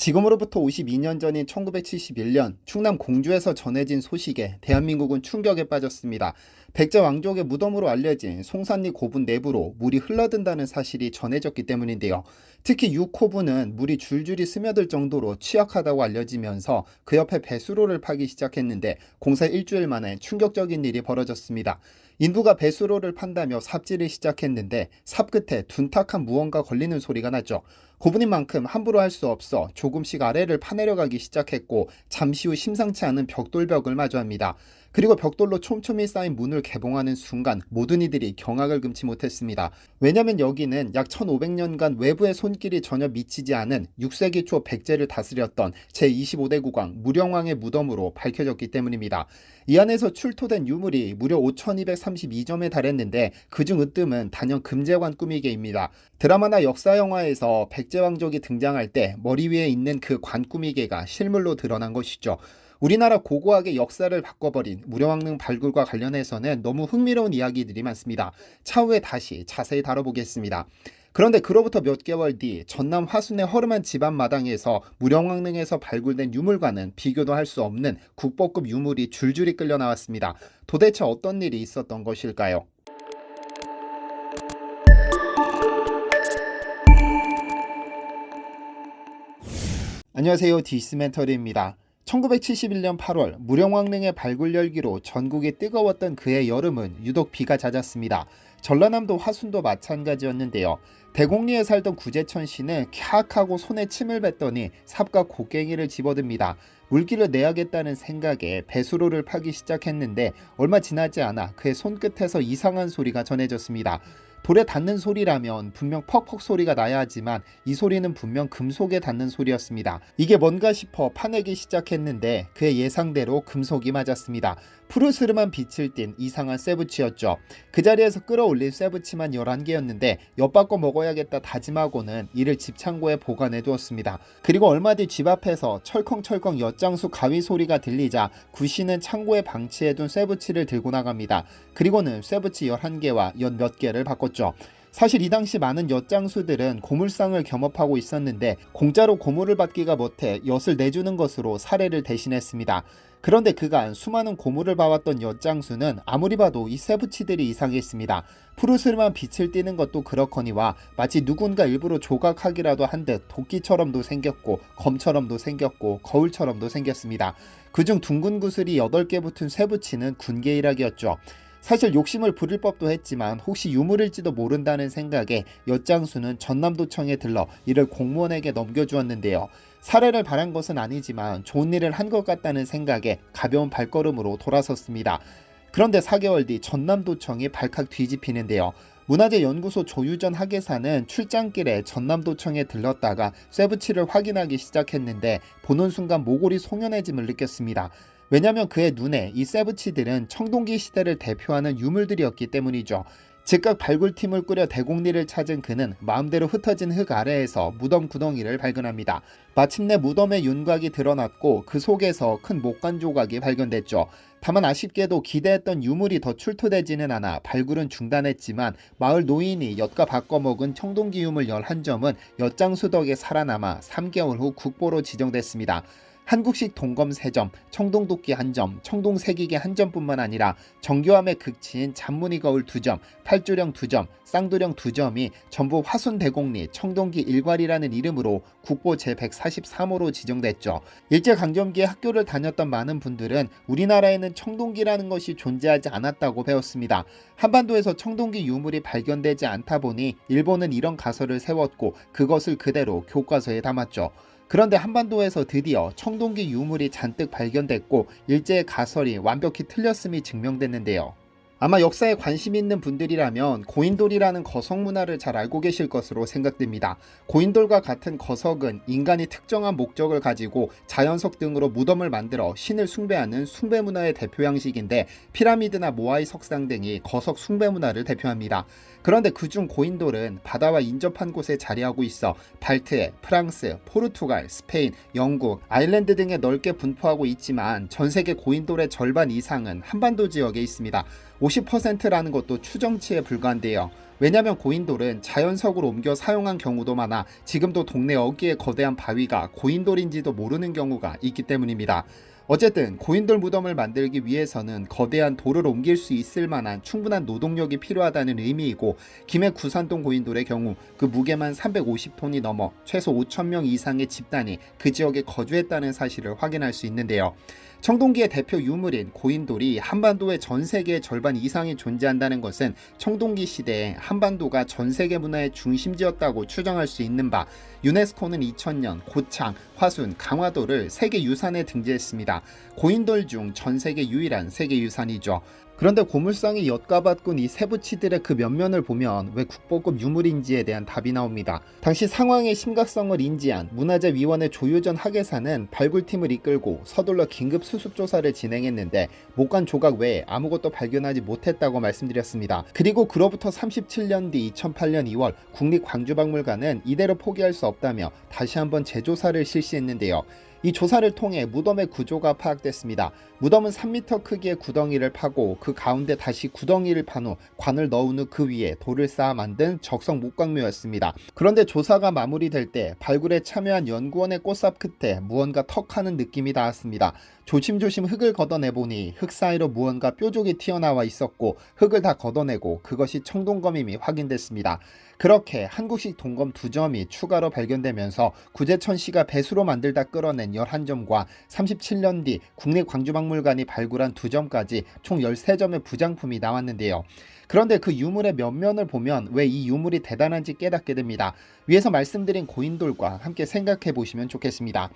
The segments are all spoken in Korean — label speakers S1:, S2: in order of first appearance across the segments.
S1: 지금으로부터 52년 전인 1971년 충남 공주에서 전해진 소식에 대한민국은 충격에 빠졌습니다. 백제 왕족의 무덤으로 알려진 송산리 고분 내부로 물이 흘러든다는 사실이 전해졌기 때문인데요. 특히 6호분은 물이 줄줄이 스며들 정도로 취약하다고 알려지면서 그 옆에 배수로를 파기 시작했는데 공사 일주일 만에 충격적인 일이 벌어졌습니다. 인부가 배수로를 판다며 삽질을 시작했는데 삽 끝에 둔탁한 무언가 걸리는 소리가 났죠. 고분인 만큼 함부로 할 수 없어 조금씩 아래를 파내려가기 시작했고 잠시 후 심상치 않은 벽돌벽을 마주합니다. 그리고 벽돌로 촘촘히 쌓인 문을 개봉하는 순간 모든 이들이 경악을 금치 못했습니다. 왜냐면 여기는 약 1500년간 외부의 손길이 전혀 미치지 않은 6세기 초 백제를 다스렸던 제25대 국왕 무령왕의 무덤으로 밝혀졌기 때문입니다. 이 안에서 출토된 유물이 무려 5232점에 달했는데 그중 으뜸은 단연 금제관 꾸미개입니다. 드라마나 역사 영화에서 백제 왕족이 등장할 때 머리 위에 있는 그 관 꾸미개가 실물로 드러난 것이죠. 우리나라 고고하게 역사를 바꿔버린 무령왕릉 발굴과 관련해서는 너무 흥미로운 이야기들이 많습니다. 차후에 다시 자세히 다뤄보겠습니다. 그런데 그로부터 몇 개월 뒤 전남 화순의 허름한 집안 마당에서 무령왕릉에서 발굴된 유물과는 비교도 할 수 없는 국보급 유물이 줄줄이 끌려 나왔습니다. 도대체 어떤 일이 있었던 것일까요? 안녕하세요. 디스멘터리입니다. 1971년 8월 무령왕릉의 발굴 열기로 전국이 뜨거웠던 그해 여름은 유독 비가 잦았습니다. 전라남도 화순도 마찬가지였는데요. 대곡리에 살던 구재천 씨는 캬하고 손에 침을 뱉더니 삽과 곡괭이를 집어듭니다. 물기를 내야겠다는 생각에 배수로를 파기 시작했는데 얼마 지나지 않아 그의 손끝에서 이상한 소리가 전해졌습니다. 돌에 닿는 소리라면 분명 퍽퍽 소리가 나야 하지만 이 소리는 분명 금속에 닿는 소리였습니다. 이게 뭔가 싶어 파내기 시작했는데 그의 예상대로 금속이 맞았습니다. 푸르스름한 빛을 띤 이상한 쇠붙이였죠. 그 자리에서 끌어올린 쇠붙이만 11개였는데 엿바꿔 먹어야겠다 다짐하고는 이를 집 창고에 보관해 두었습니다. 그리고 얼마 뒤 집 앞에서 철컹철컹 엿장수 가위 소리가 들리자 구씨는 창고에 방치해둔 쇠붙이를 들고 나갑니다. 그리고는 쇠붙이 11개와 엿 몇 개를 바꿨죠. 사실 이 당시 많은 엿장수들은 고물상을 겸업하고 있었는데 공짜로 고물을 받기가 못해 엿을 내주는 것으로 사례를 대신했습니다. 그런데 그간 수많은 고물을 봐왔던 엿장수는 아무리 봐도 이 쇠붙이들이 이상했습니다. 푸르스름한 빛을 띠는 것도 그렇거니와 마치 누군가 일부러 조각하기라도 한 듯 도끼처럼도 생겼고 검처럼도 생겼고 거울처럼도 생겼습니다. 그중 둥근 구슬이 8개 붙은 쇠붙이는 군계일학이었죠. 사실 욕심을 부릴 법도 했지만 혹시 유물일지도 모른다는 생각에 엿장수는 전남도청에 들러 이를 공무원에게 넘겨주었는데요. 사례를 바란 것은 아니지만 좋은 일을 한 것 같다는 생각에 가벼운 발걸음으로 돌아섰습니다. 그런데 4개월 뒤 전남도청이 발칵 뒤집히는데요. 문화재연구소 조유전 학예사는 출장길에 전남도청에 들렀다가 쇠붙이를 확인하기 시작했는데 보는 순간 모골이 송연해짐을 느꼈습니다. 왜냐하면 그의 눈에 이 쇠붙이들은 청동기 시대를 대표하는 유물들이었기 때문이죠. 즉각 발굴팀을 꾸려 대곡리를 찾은 그는 마음대로 흩어진 흙 아래에서 무덤 구덩이를 발견합니다. 마침내 무덤의 윤곽이 드러났고 그 속에서 큰 목관 조각이 발견됐죠. 다만 아쉽게도 기대했던 유물이 더 출토되지는 않아 발굴은 중단했지만 마을 노인이 엿과 바꿔먹은 청동기 유물 11점은 엿장수 덕에 살아남아 3개월 후 국보로 지정됐습니다. 한국식 동검 3점, 청동도끼 1점, 청동세기계 1점뿐만 아니라 정교함의 극치인 잔무늬 거울 2점, 팔조령 2점, 쌍도령 2점이 전부 화순대곡리 청동기 일괄이라는 이름으로 국보 제143호로 지정됐죠. 일제강점기에 학교를 다녔던 많은 분들은 우리나라에는 청동기라는 것이 존재하지 않았다고 배웠습니다. 한반도에서 청동기 유물이 발견되지 않다 보니 일본은 이런 가설을 세웠고 그것을 그대로 교과서에 담았죠. 그런데 한반도에서 드디어 청동기 유물이 잔뜩 발견됐고 일제의 가설이 완벽히 틀렸음이 증명됐는데요. 아마 역사에 관심 있는 분들이라면 고인돌이라는 거석 문화를 잘 알고 계실 것으로 생각됩니다. 고인돌과 같은 거석은 인간이 특정한 목적을 가지고 자연석 등으로 무덤을 만들어 신을 숭배하는 숭배 문화의 대표 양식인데 피라미드나 모아이 석상 등이 거석 숭배 문화를 대표합니다. 그런데 그중 고인돌은 바다와 인접한 곳에 자리하고 있어 발트해, 프랑스, 포르투갈, 스페인, 영국, 아일랜드 등에 넓게 분포하고 있지만 전세계 고인돌의 절반 이상은 한반도 지역에 있습니다. 50%라는 것도 추정치에 불과한데요. 왜냐하면 고인돌은 자연석으로 옮겨 사용한 경우도 많아 지금도 동네 어귀의 거대한 바위가 고인돌인지도 모르는 경우가 있기 때문입니다. 어쨌든 고인돌 무덤을 만들기 위해서는 거대한 돌을 옮길 수 있을 만한 충분한 노동력이 필요하다는 의미이고, 김해 구산동 고인돌의 경우 그 무게만 350톤이 넘어 최소 5,000명 이상의 집단이 그 지역에 거주했다는 사실을 확인할 수 있는데요. 청동기의 대표 유물인 고인돌이 한반도의 전 세계의 절반 이상이 존재한다는 것은 청동기 시대에 한반도가 전 세계 문화의 중심지였다고 추정할 수 있는 바, 유네스코는 2000년 고창, 화순, 강화도를 세계유산에 등재했습니다. 고인돌 중 전 세계 유일한 세계유산이죠. 그런데 고물상이 엿가봤군 이 세부치들의 그 면면을 보면 왜 국보급 유물인지에 대한 답이 나옵니다. 당시 상황의 심각성을 인지한 문화재위원회 조유전 학예사는 발굴팀을 이끌고 서둘러 긴급 수습조사를 진행했는데 목관 조각 외에 아무것도 발견하지 못했다고 말씀드렸습니다. 그리고 그로부터 37년 뒤 2008년 2월 국립광주박물관은 이대로 포기할 수 없다며 다시 한번 재조사를 실시했는데요. 이 조사를 통해 무덤의 구조가 파악됐습니다. 무덤은 3m 크기의 구덩이를 파고 그 가운데 다시 구덩이를 판 후 관을 넣은 후 그 위에 돌을 쌓아 만든 적성 목광묘였습니다. 그런데 조사가 마무리될 때 발굴에 참여한 연구원의 꽃삽 끝에 무언가 턱하는 느낌이 닿았습니다. 조심조심 흙을 걷어내보니 흙 사이로 무언가 뾰족이 튀어나와 있었고, 흙을 다 걷어내고 그것이 청동검임이 확인됐습니다. 그렇게 한국식 동검 2점이 추가로 발견되면서 구제천씨가 배수로 만들다 끌어낸 11점과 37년 뒤 국립광주박물관이 발굴한 2점까지 총 13점의 부장품이 나왔는데요. 그런데 그 유물의 면면을 보면 왜 이 유물이 대단한지 깨닫게 됩니다. 위에서 말씀드린 고인돌과 함께 생각해 보시면 좋겠습니다.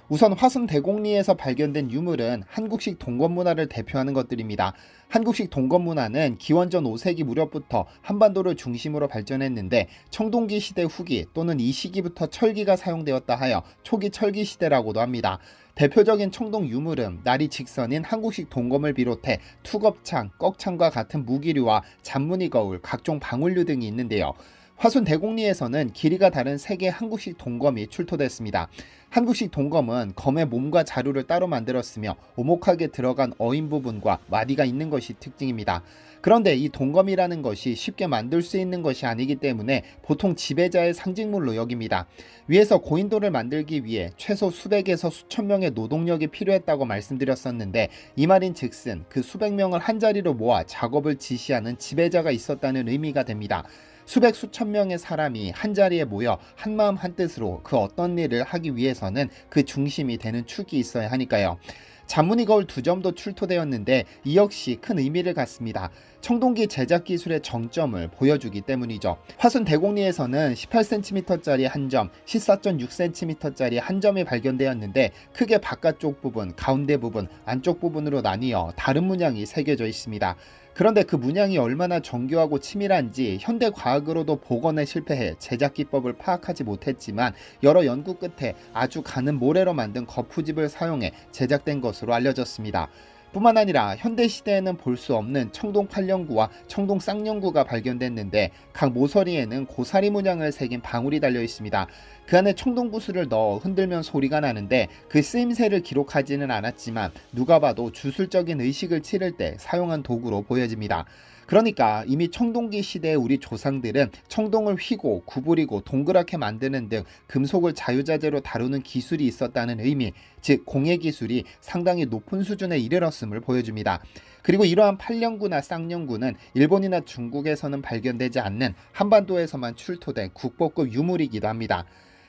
S1: 우선 화순 대곡리에서 발견된 유물은 한국식 동검 문화를 대표하는 것들입니다. 한국식 동검 문화는 기원전 5세기 무렵부터 한반도를 중심으로 발전했는데 청동기 시대 후기 또는 이 시기부터 철기가 사용되었다 하여 초기 철기 시대라고도 합니다. 대표적인 청동 유물은 날이 직선인 한국식 동검을 비롯해 투겁창, 꺽창과 같은 무기류와 잔무늬 거울, 각종 방울류 등이 있는데요. 화순 대곡리에서는 길이가 다른 3개의 한국식 동검이 출토됐습니다. 한국식 동검은 검의 몸과 자루를 따로 만들었으며 오목하게 들어간 어인 부분과 마디가 있는 것이 특징입니다. 그런데 이 동검이라는 것이 쉽게 만들 수 있는 것이 아니기 때문에 보통 지배자의 상징물로 여깁니다. 위에서 고인돌을 만들기 위해 최소 수백에서 수천 명의 노동력이 필요했다고 말씀드렸었는데, 이 말인 즉슨 그 수백 명을 한자리로 모아 작업을 지시하는 지배자가 있었다는 의미가 됩니다. 수백 수천 명의 사람이 한자리에 모여 한마음 한뜻으로 그 어떤 일을 하기 위해서는 그 중심이 되는 축이 있어야 하니까요. 잔무늬 거울 2점도 출토되었는데 이 역시 큰 의미를 갖습니다. 청동기 제작 기술의 정점을 보여주기 때문이죠. 화순 대곡리에서는 18cm짜리 한 점, 14.6cm짜리 한 점이 발견되었는데 크게 바깥쪽 부분, 가운데 부분, 안쪽 부분으로 나뉘어 다른 문양이 새겨져 있습니다. 그런데 그 문양이 얼마나 정교하고 치밀한지 현대 과학으로도 복원에 실패해 제작 기법을 파악하지 못했지만, 여러 연구 끝에 아주 가는 모래로 만든 거푸집을 사용해 제작된 것으로 알려졌습니다. 뿐만 아니라 현대시대에는 볼 수 없는 청동 팔령구와 청동 쌍령구가 발견됐는데 각 모서리에는 고사리 문양을 새긴 방울이 달려 있습니다. 그 안에 청동구슬을 넣어 흔들면 소리가 나는데 그 쓰임새를 기록하지는 않았지만 누가 봐도 주술적인 의식을 치를 때 사용한 도구로 보여집니다. 그러니까 이미 청동기 시대의 우리 조상들은 청동을 휘고 구부리고 동그랗게 만드는 등 금속을 자유자재로 다루는 기술이 있었다는 의미, 즉 공예 기술이 상당히 높은 수준에 이르렀음을 보여줍니다. 그리고 이러한 팔령구나 쌍령구는 일본이나 중국에서는 발견되지 않는 한반도에서만 출토된 국보급 유물이기도 합니다.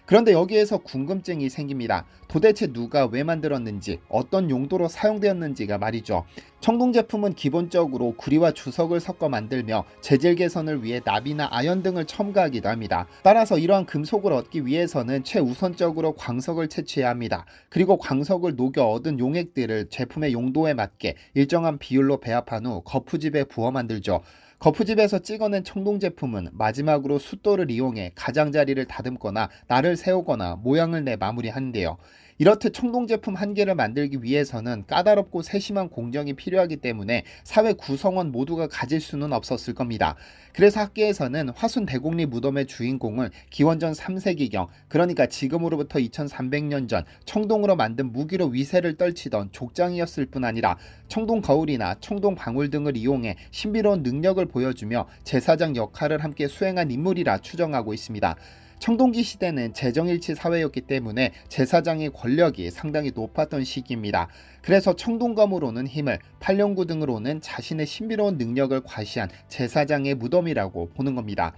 S1: 그런데 여기에서 궁금증이 생깁니다. 도대체 누가 왜 만들었는지, 어떤 용도로 사용되었는지가 말이죠. 청동 제품은 기본적으로 구리와 주석을 섞어 만들며 재질 개선을 위해 납이나 아연 등을 첨가하기도 합니다. 따라서 이러한 금속을 얻기 위해서는 최우선적으로 광석을 채취해야 합니다. 그리고 광석을 녹여 얻은 용액들을 제품의 용도에 맞게 일정한 비율로 배합한 후 거푸집에 부어 만들죠. 거푸집에서 찍어낸 청동 제품은 마지막으로 숫돌을 이용해 가장자리를 다듬거나 날을 세우거나 모양을 내 마무리하는데요. 이렇듯 청동 제품 한 개를 만들기 위해서는 까다롭고 세심한 공정이 필요하기 때문에 사회 구성원 모두가 가질 수는 없었을 겁니다. 그래서 학계에서는 화순 대곡리 무덤의 주인공을 기원전 3세기경, 그러니까 지금으로부터 2300년 전 청동으로 만든 무기로 위세를 떨치던 족장이었을 뿐 아니라 청동 거울이나 청동 방울 등을 이용해 신비로운 능력을 보여주며 제사장 역할을 함께 수행한 인물이라 추정하고 있습니다. 청동기 시대는 재정일치 사회였기 때문에 제사장의 권력이 상당히 높았던 시기입니다. 그래서 청동검으로는 힘을, 팔령구 등으로는 자신의 신비로운 능력을 과시한 제사장의 무덤이라고 보는 겁니다.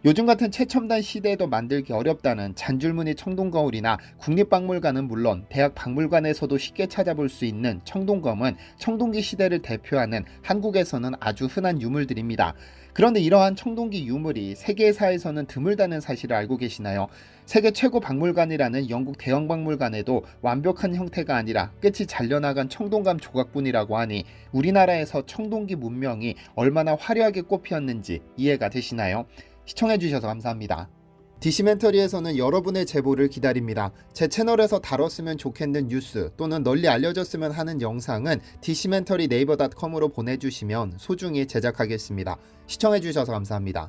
S1: 요즘 같은 최첨단 시대에도 만들기 어렵다는 잔줄무늬 청동거울이나 국립박물관은 물론 대학 박물관에서도 쉽게 찾아볼 수 있는 청동검은 청동기 시대를 대표하는 한국에서는 아주 흔한 유물들입니다. 그런데 이러한 청동기 유물이 세계사에서는 드물다는 사실을 알고 계시나요? 세계 최고 박물관이라는 영국 대형 박물관에도 완벽한 형태가 아니라 끝이 잘려나간 청동감 조각뿐이라고 하니 우리나라에서 청동기 문명이 얼마나 화려하게 꽃피었는지 이해가 되시나요? 시청해주셔서 감사합니다. 디시멘터리에서는 여러분의 제보를 기다립니다. 제 채널에서 다뤘으면 좋겠는 뉴스 또는 널리 알려졌으면 하는 영상은 디시멘터리 네이버.com으로 보내주시면 소중히 제작하겠습니다. 시청해주셔서 감사합니다.